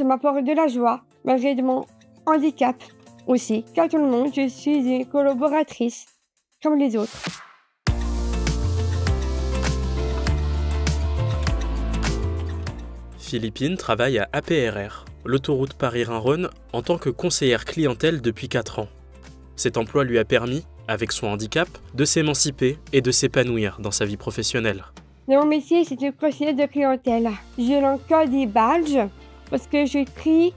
Ça m'apporte de la joie, malgré de mon handicap aussi. Comme tout le monde, je suis une collaboratrice, comme les autres. Philippine travaille à APRR, l'autoroute Paris-Rhin-Rhône, en tant que conseillère clientèle depuis 4 ans. Cet emploi lui a permis, avec son handicap, de s'émanciper et de s'épanouir dans sa vie professionnelle. Mon métier, c'est de conseiller de clientèle. J'ai encore des badges parce que j'ai pris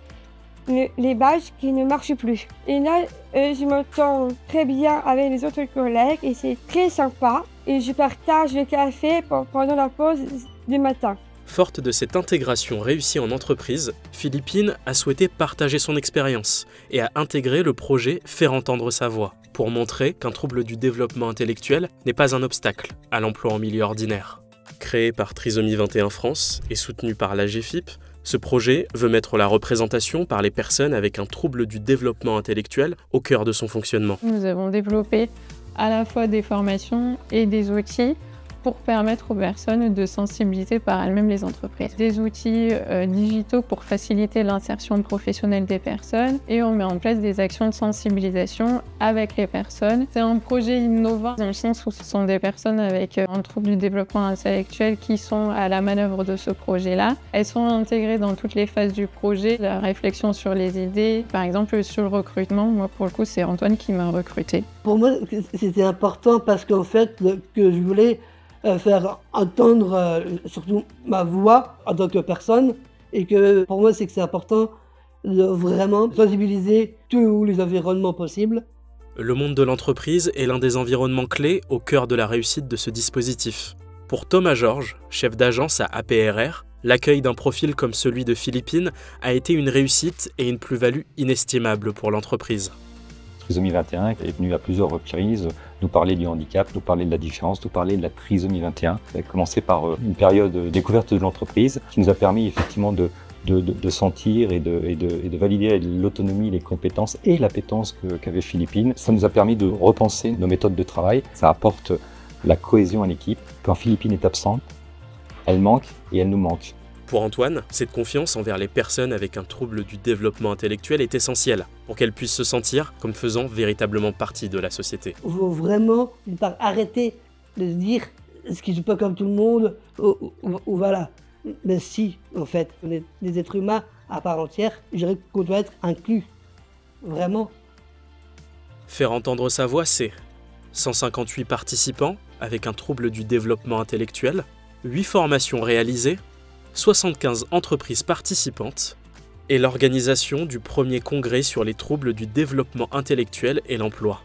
les badges qui ne marchent plus. Et là, je m'entends très bien avec les autres collègues et c'est très sympa. Et je partage le café pendant la pause du matin. Forte de cette intégration réussie en entreprise, Philippine a souhaité partager son expérience et a intégré le projet Faire entendre sa voix pour montrer qu'un trouble du développement intellectuel n'est pas un obstacle à l'emploi en milieu ordinaire. Créé par Trisomie 21 France et soutenu par l'AGFIP, ce projet veut mettre la représentation par les personnes avec un trouble du développement intellectuel au cœur de son fonctionnement. Nous avons développé à la fois des formations et des outils pour permettre aux personnes de sensibiliser par elles-mêmes les entreprises. Des outils digitaux pour faciliter l'insertion professionnelle des personnes et on met en place des actions de sensibilisation avec les personnes. C'est un projet innovant dans le sens où ce sont des personnes avec un trouble du développement intellectuel qui sont à la manœuvre de ce projet-là. Elles sont intégrées dans toutes les phases du projet, la réflexion sur les idées, par exemple sur le recrutement. Moi, pour le coup, c'est Antoine qui m'a recruté. Pour moi, c'était important parce qu'en fait, que je voulais faire entendre surtout ma voix en tant que personne et que pour moi c'est important de vraiment sensibiliser tous les environnements possibles. Le monde de l'entreprise est l'un des environnements clés au cœur de la réussite de ce dispositif. Pour Thomas Georges, chef d'agence à APRR, l'accueil d'un profil comme celui de Philippine a été une réussite et une plus-value inestimable pour l'entreprise. Trisomie 21 est venu à plusieurs reprises nous parler du handicap, nous parler de la différence, nous parler de la trisomie 21. Ça a commencé par une période de découverte de l'entreprise qui nous a permis effectivement de sentir et de valider l'autonomie, les compétences et l'appétence qu'avait Philippine. Ça nous a permis de repenser nos méthodes de travail. Ça apporte la cohésion à l'équipe. Quand Philippine est absente, elle manque et elle nous manque. Pour Antoine, cette confiance envers les personnes avec un trouble du développement intellectuel est essentielle pour qu'elles puissent se sentir comme faisant véritablement partie de la société. Il faut vraiment arrêter de se dire ce qui ne joue pas comme tout le monde, ou voilà. Mais si, en fait, on est des êtres humains à part entière, je dirais qu'on doit être inclus, vraiment. Faire entendre sa voix, c'est 158 participants avec un trouble du développement intellectuel, 8 formations réalisées, 75 entreprises participantes et l'organisation du premier congrès sur les troubles du développement intellectuel et l'emploi.